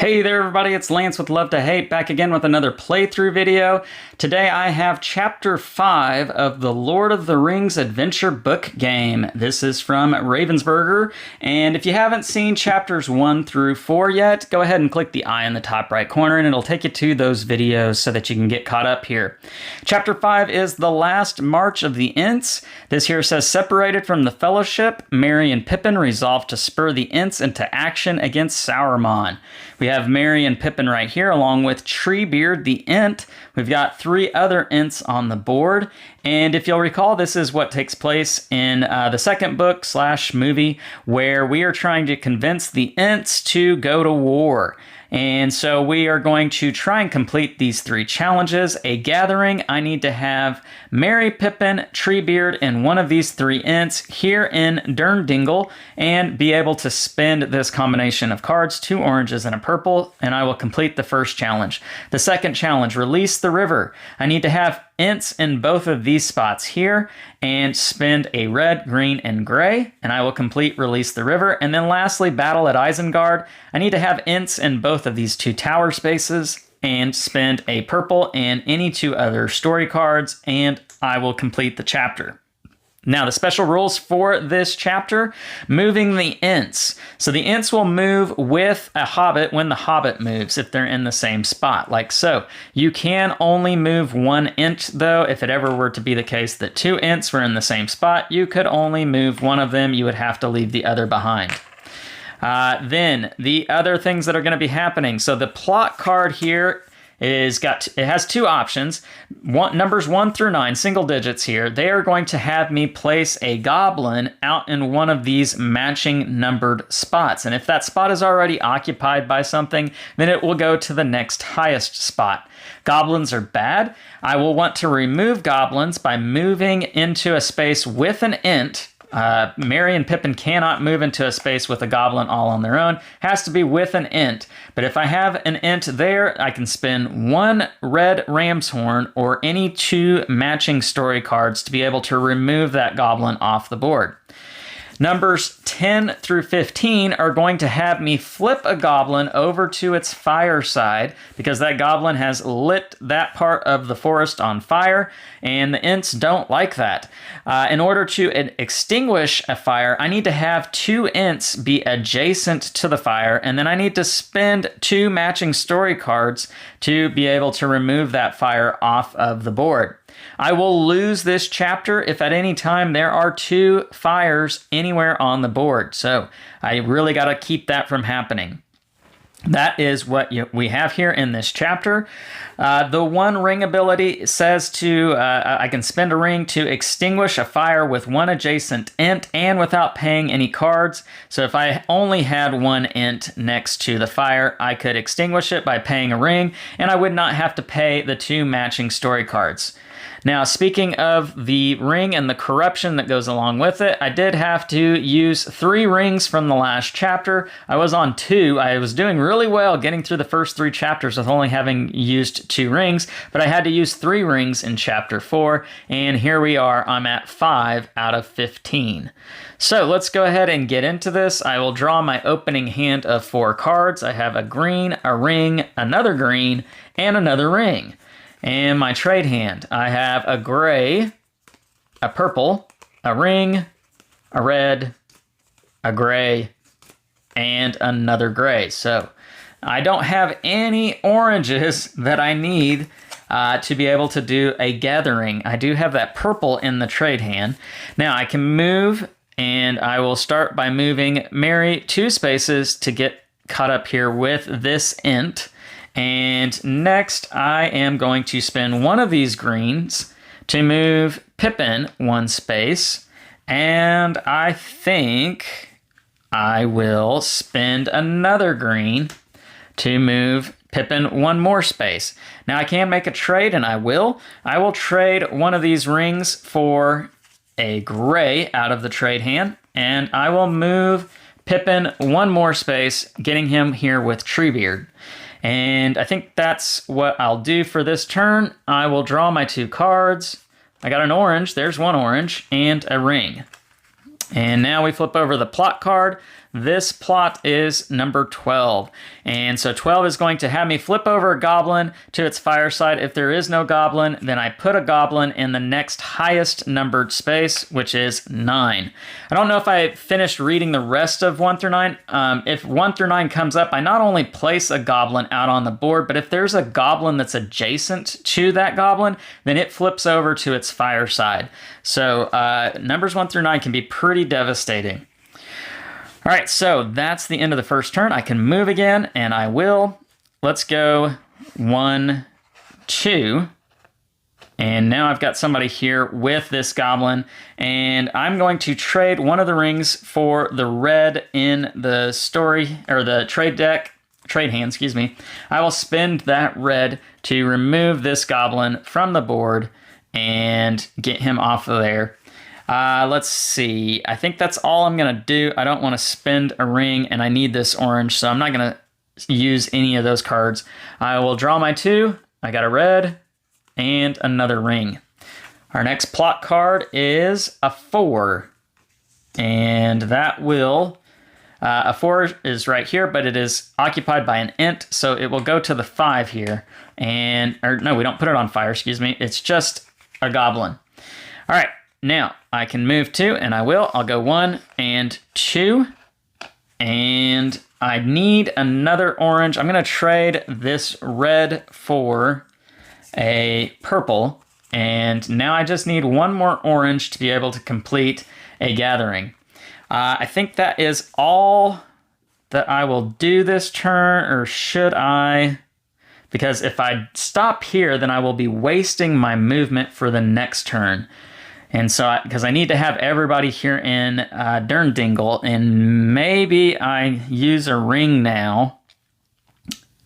Hey there everybody, it's Lance with Love to Hate, back again with another playthrough video. Today I have Chapter 5 of the Lord of the Rings Adventure book game. This is from Ravensburger, and if you haven't seen Chapters 1 through 4 yet, go ahead and click the eye in the top right corner and it'll take you to those videos so that you can get caught up here. Chapter 5 is The Last March of the Ents. This here says, separated from the Fellowship, Merry and Pippin resolve to spur the Ents into action against Sauron. We have Merry and Pippin right here, along with Treebeard the Ent. We've got 3 other Ents on the board. And if you'll recall, this is what takes place in the second book / movie, where we are trying to convince the Ents to go to war. And so we are going to try and complete these 3 challenges. A gathering, I need to have Merry, Pippin, Treebeard, and one of these 3 Ents here in Durndingle and be able to spend this combination of cards, 2 oranges and a purple, and I will complete the first challenge. The second challenge, Release the River. I need to have Ents in both of these spots here and spend a red, green, and gray, and I will complete Release the River. And then lastly, Battle at Isengard. I need to have Ents in both of these 2 tower spaces and spend a purple and any 2 other story cards, and I will complete the chapter. Now, the special rules for this chapter, moving the Ents. So the Ents will move with a Hobbit when the Hobbit moves, if they're in the same spot, like so. You can only move 1 Ent, though. If it ever were to be the case that 2 Ents were in the same spot, you could only move one of them. You would have to leave the other behind. Then, the other things that are going to be happening. So the plot card here it has 2 options. Numbers 1 through 9, single digits here. They are going to have me place a goblin out in one of these matching numbered spots. And if that spot is already occupied by something, then it will go to the next highest spot. Goblins are bad. I will want to remove goblins by moving into a space with an Ent. Merry and Pippin cannot move into a space with a goblin all on their own. Has to be with an Ent. But if I have an Ent there, I can spend 1 red ram's horn or any 2 matching story cards to be able to remove that goblin off the board. Numbers 10 through 15 are going to have me flip a goblin over to its fire side because that goblin has lit that part of the forest on fire, and the Ents don't like that. In order to extinguish a fire, I need to have 2 Ents be adjacent to the fire, and then I need to spend 2 matching story cards to be able to remove that fire off of the board. I will lose this chapter if at any time there are 2 fires anywhere on the board. So I really got to keep that from happening. That is what we have here in this chapter. The 1 ring ability says I can spend a ring to extinguish a fire with 1 adjacent Ent and without paying any cards. So if I only had 1 Ent next to the fire, I could extinguish it by paying a ring, and I would not have to pay the 2 matching story cards. Now, speaking of the ring and the corruption that goes along with it, I did have to use 3 rings from the last chapter. I was on 2. I was doing really well getting through the first 3 chapters with only having used 2 rings, but I had to use 3 rings in chapter 4, and here we are. I'm at 5 out of 15. So let's go ahead and get into this. I will draw my opening hand of 4 cards. I have a green, a ring, another green, and another ring. And my trade hand, I have a gray, a purple, a ring, a red, a gray, and another gray. So I don't have any oranges that I need to be able to do a gathering. I do have that purple in the trade hand. Now I can move, and I will start by moving Merry 2 spaces to get caught up here with this Ent. And next, I am going to spend 1 of these greens to move Pippin 1 space. And I think I will spend another green to move Pippin 1 more space. Now, I can make a trade, and I will. I will trade 1 of these rings for a gray out of the trade hand. And I will move Pippin 1 more space, getting him here with Treebeard. And I think that's what I'll do for this turn. I will draw my 2 cards. I got an orange, there's 1 orange, and a ring. And now we flip over the plot card. this plot is number 12. And so 12 is going to have me flip over a goblin to its fireside. If there is no goblin, then I put a goblin in the next highest numbered space, which is 9. I don't know if I finished reading the rest of 1 through 9. If 1 through 9 comes up, I not only place a goblin out on the board, but if there's a goblin that's adjacent to that goblin, then it flips over to its fireside. So numbers 1 through 9 can be pretty devastating. All right, so that's the end of the first turn. I can move again, and I will. Let's go 1, 2. And now I've got somebody here with this goblin, and I'm going to trade one of the rings for the red in the story, or the trade hand, excuse me. I will spend that red to remove this goblin from the board and get him off of there. Let's see. I think that's all I'm going to do. I don't want to spend a ring, and I need this orange, so I'm not going to use any of those cards. I will draw my 2. I got a red and another ring. Our next plot card is a 4, and that will... a 4 is right here, but it is occupied by an int, so it will go to the 5 here. Or no, we don't put it on fire, excuse me. It's just a goblin. All right. Now, I can move 2, and I will. I'll go 1 and 2. And I need another orange. I'm going to trade this red for a purple. And now I just need one more orange to be able to complete a gathering. I think that is all that I will do this turn, or should I? Because if I stop here, then I will be wasting my movement for the next turn. And so, because I need to have everybody here in Durndingle, and maybe I use a ring now.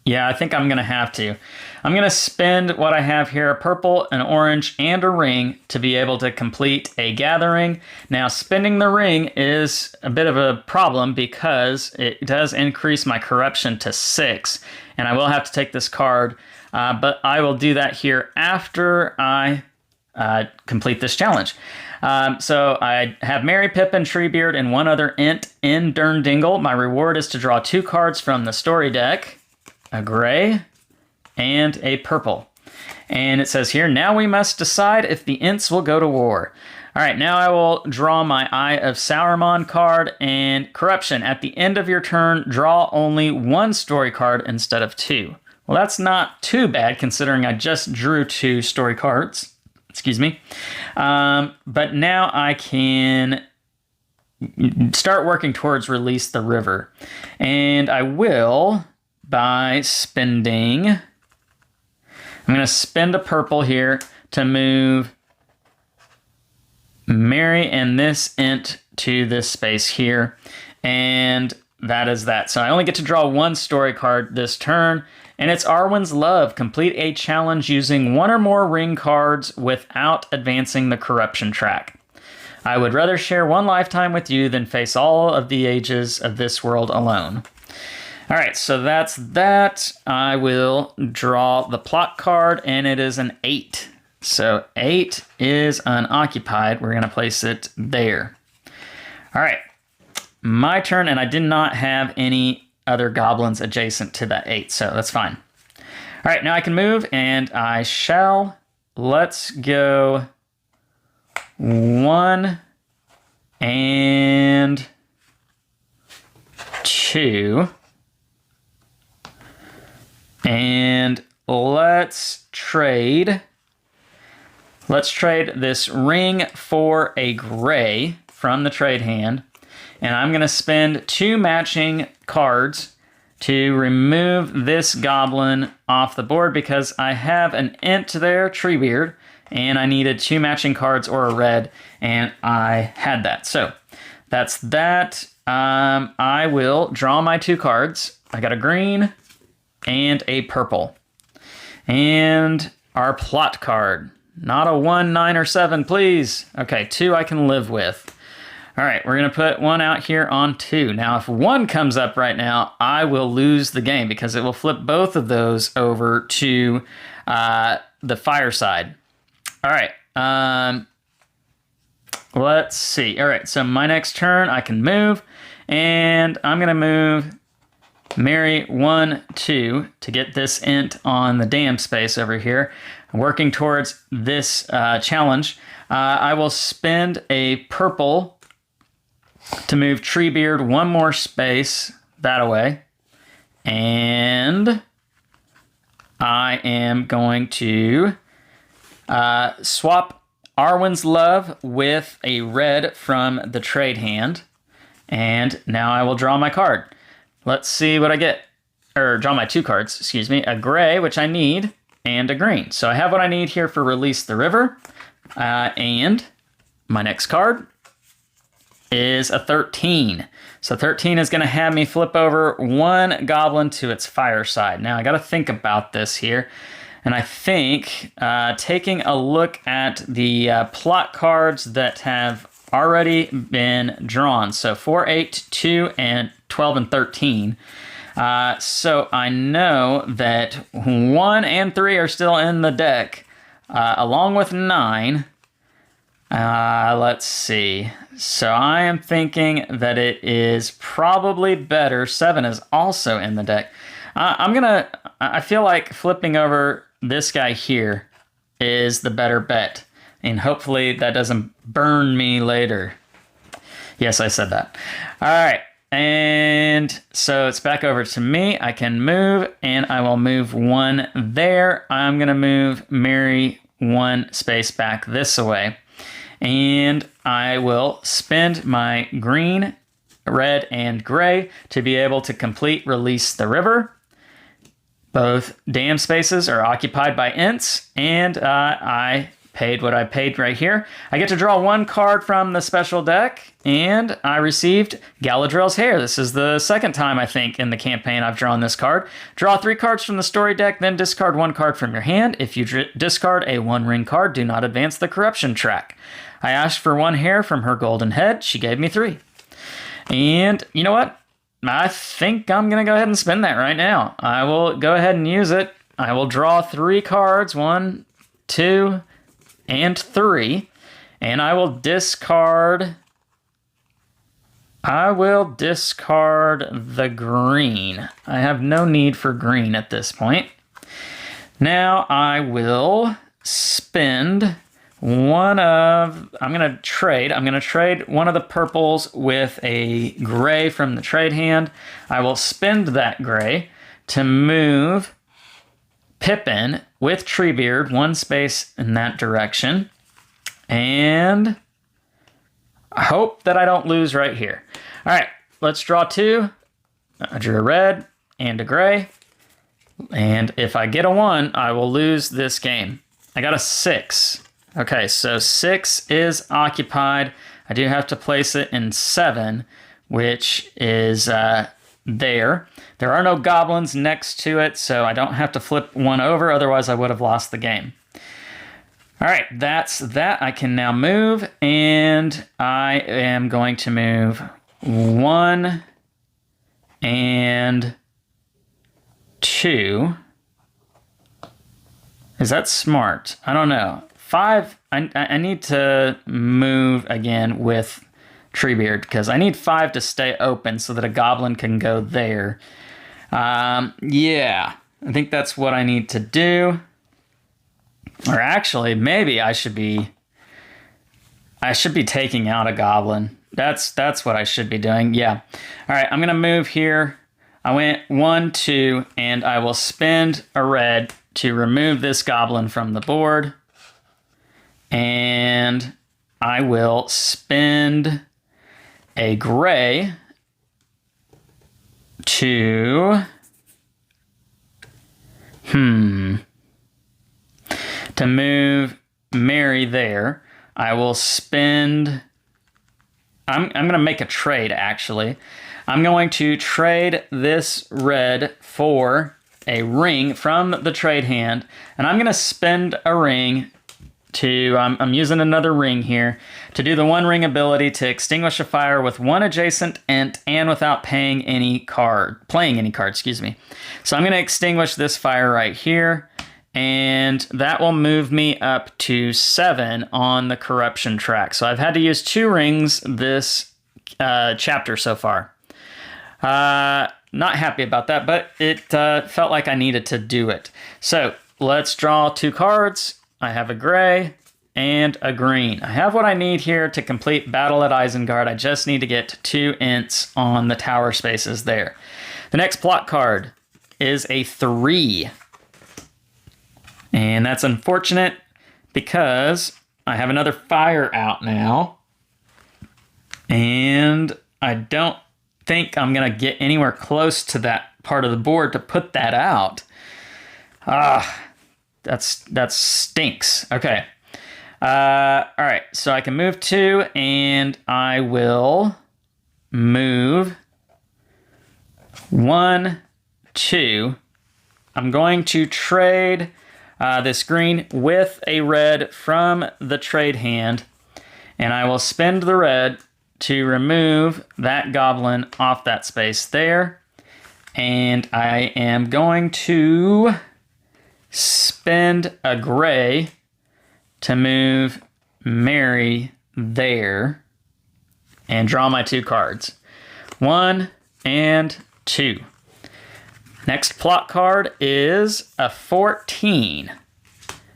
Yeah, I think I'm going to have to. I'm going to spend what I have here, a purple, an orange, and a ring to be able to complete a gathering. Now, spending the ring is a bit of a problem because it does increase my corruption to 6, and I will have to take this card, but I will do that here after I complete this challenge. So I have Merry, Pippin, Treebeard, and one other int in Durndingle. My reward is to draw 2 cards from the story deck, a gray and a purple. And it says here, now we must decide if the ints will go to war. All right, now I will draw my Eye of Sauron card, and corruption. At the end of your turn, draw only 1 story card instead of 2. Well, that's not too bad considering I just drew 2 story cards. Excuse me. But now I can start working towards Release the River. And I will by spending... I'm going to spend a purple here to move Mary and this int to this space here. And that is that. So I only get to draw 1 story card this turn. And it's Arwen's Love. Complete a challenge using 1 or more ring cards without advancing the corruption track. I would rather share 1 lifetime with you than face all of the ages of this world alone. All right, so that's that. I will draw the plot card, and it is an 8. So 8 is unoccupied. We're going to place it there. All right, my turn, and I did not have any other goblins adjacent to that 8, so that's fine. All right, now I can move, and I shall. Let's go 1 and 2. And let's trade. Let's trade this ring for a gray from the trade hand. And I'm going to spend 2 matching cards to remove this goblin off the board because I have an int there, Treebeard, and I needed 2 matching cards or a red, and I had that. So that's that. I will draw my 2 cards. I got a green and a purple. And our plot card. Not a 1, 9, or 7, please. Okay, 2 I can live with. All right, we're going to put 1 out here on 2. Now, if 1 comes up right now, I will lose the game because it will flip both of those over to the fireside. All right, let's see. All right, so my next turn, I can move, And I'm going to move Mary 1, 2 to get this int on the dam space over here. Working towards this challenge, I will spend a purple to move Treebeard one more space that away. And I am going to swap Arwen's Love with a red from the trade hand. And now I will draw my card. Let's see what I get. Or draw my 2 cards, excuse me. A gray, which I need, and a green. So I have what I need here for Release the River. And my next card is a 13. So 13 is going to have me flip over 1 goblin to its fire side. Now I got to think about this here. And I think taking a look at the plot cards that have already been drawn. So 4, 8, 2, and 12 and 13. So I know that 1 and 3 are still in the deck, along with 9. Let's see. So I am thinking that it is probably better. 7 is also in the deck. I feel like flipping over this guy here is the better bet. And hopefully that doesn't burn me later. Yes, I said that. All right. And so it's back over to me. I can move, and I will move 1 there. I'm going to move Mary 1 space back this way. And I will spend my green, red, and gray to be able to complete Release the River. Both dam spaces are occupied by ints, and I paid what I paid right here. I get to draw 1 card from the special deck, and I received Galadriel's Hair. This is the second time, I think, in the campaign I've drawn this card. Draw 3 cards from the story deck, then discard 1 card from your hand. If you discard a 1-ring card, do not advance the corruption track. I asked for 1 hair from her golden head. She gave me 3. And you know what? I think I'm going to go ahead and spend that right now. I will go ahead and use it. I will draw 3 cards, 1, 2, and 3, and I will discard the green. I have no need for green at this point. Now I will spend I'm going to trade one of the purples with a gray from the trade hand. I will spend that gray to move Pippin with Treebeard 1 space in that direction. And I hope that I don't lose right here. All right, let's draw 2. I drew a red and a gray. And if I get a 1, I will lose this game. I got a 6. Okay, so 6 is occupied. I do have to place it in 7, which is there. There are no goblins next to it, so I don't have to flip 1 over, otherwise I would have lost the game. All right, that's that. I can now move, and I am going to move 1 and 2. Is that smart? I don't know. 5, I need to move again with Treebeard because I need 5 to stay open so that a goblin can go there. Yeah, I think that's what I need to do. Or actually, maybe I should be taking out a goblin. That's what I should be doing. Yeah. All right, I'm going to move here. I went 1, 2, and I will spend a red to remove this goblin from the board. And I will spend a gray to move Mary there. I will spend I'm going to make a trade, actually. I'm going to trade this red for a ring from the trade hand, and I'm going to spend a ring to, I'm using another ring here, to do the 1 ring ability to extinguish a fire with 1 adjacent int and without playing any card, excuse me. So I'm going to extinguish this fire right here, and that will move me up to 7 on the corruption track. So I've had to use 2 rings this chapter so far. Not happy about that, but it felt like I needed to do it. So let's draw 2 cards. I have a gray and a green. I have what I need here to complete Battle at Isengard. I just need to get 2 ints on the tower spaces there. The next plot card is a 3. And that's unfortunate because I have another fire out now. And I don't think I'm going to get anywhere close to that part of the board to put that out. That stinks. Okay. All right, so I can move 2, and I will move 1, 2. I'm going to trade this green with a red from the trade hand, and I will spend the red to remove that goblin off that space there. And I am going to spend a gray to move Mary there and draw my 2 cards. 1 and 2. Next plot card is a 14.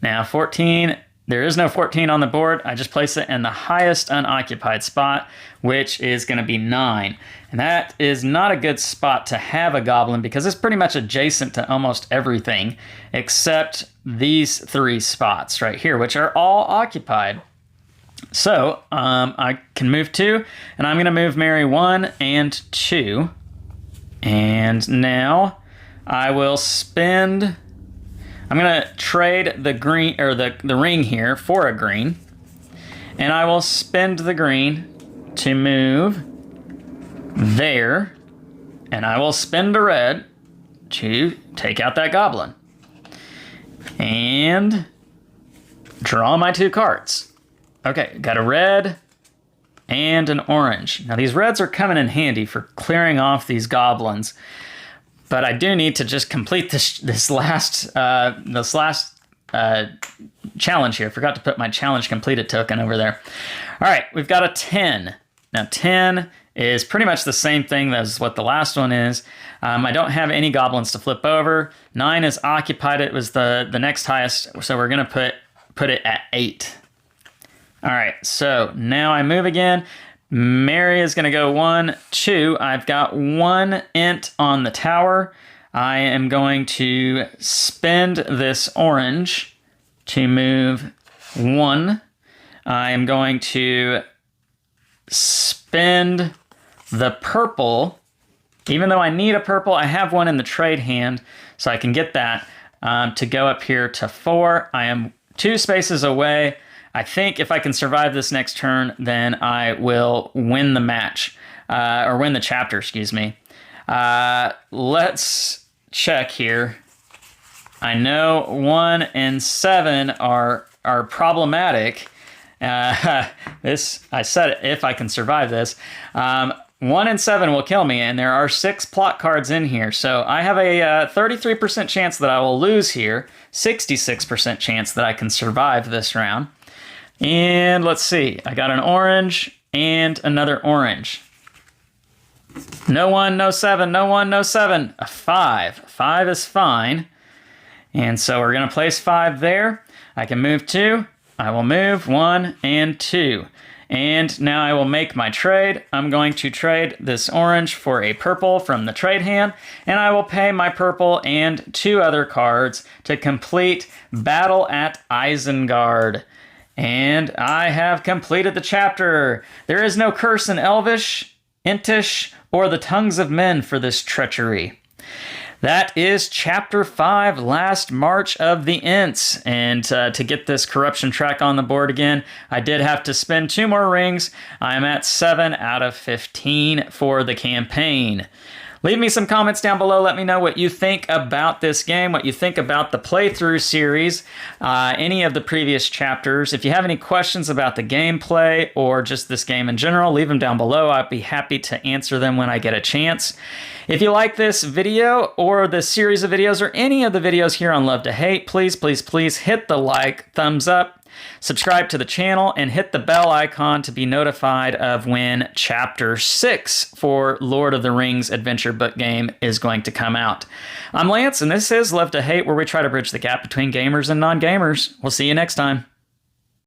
Now 14, there is no 14 on the board. I just place it in the highest unoccupied spot, which is going to be 9. And that is not a good spot to have a goblin because it's pretty much adjacent to almost everything except these 3 spots right here, which are all occupied. So I can move 2, and I'm going to move Mary 1 and 2. And now I will spend... I'm going to trade the green or the ring here for a green. And I will spend the green to move there. And I will spend a red to take out that goblin. And draw my 2 cards. Okay, got a red and an orange. Now these reds are coming in handy for clearing off these goblins. But I do need to just complete this last challenge here. I forgot to put my challenge completed token over there. All right, we've got a 10. Now 10 is pretty much the same thing as what the last one is. I don't have any goblins to flip over. 9 is occupied. It was the next highest, so we're going to put it at 8. All right, so now I move again. Mary is going to go 1, 2. I've got 1 int on the tower. I am going to spend this orange to move 1. I am going to spend the purple. Even though I need a purple, I have 1 in the trade hand, so I can get that to go up here to 4. I am 2 spaces away. I think if I can survive this next turn, then I will win the match, or win the chapter, excuse me. Let's check here. I know 1 and 7 are problematic. I said it, if I can survive this. 1 and 7 will kill me, and there are 6 plot cards in here. So I have a 33% chance that I will lose here, 66% chance that I can survive this round. And let's see, I got an orange and another orange. No 1, no 7, no 1, no 7. A 5. 5 is fine. And so we're going to place 5 there. I can move 2. I will move 1 and 2. And now I will make my trade. I'm going to trade this orange for a purple from the trade hand. And I will pay my purple and 2 other cards to complete Battle at Isengard. And I have completed the chapter. There is no curse in Elvish, Intish, or the tongues of men for this treachery. That is Chapter 5, Last March of the Ints. And to get this corruption track on the board again, I did have to spend 2 more rings. I'm at 7 out of 15 for the campaign. Leave me some comments down below. Let me know what you think about this game, what you think about the playthrough series, any of the previous chapters. If you have any questions about the gameplay or just this game in general, leave them down below. I'd be happy to answer them when I get a chance. If you like this video or the series of videos or any of the videos here on Love to Hate, please, please, please hit the like, thumbs up. Subscribe to the channel and hit the bell icon to be notified of when Chapter 6 for Lord of the Rings adventure book game is going to come out. I'm Lance, and this is Love to Hate, where we try to bridge the gap between gamers and non-gamers. We'll see you next time.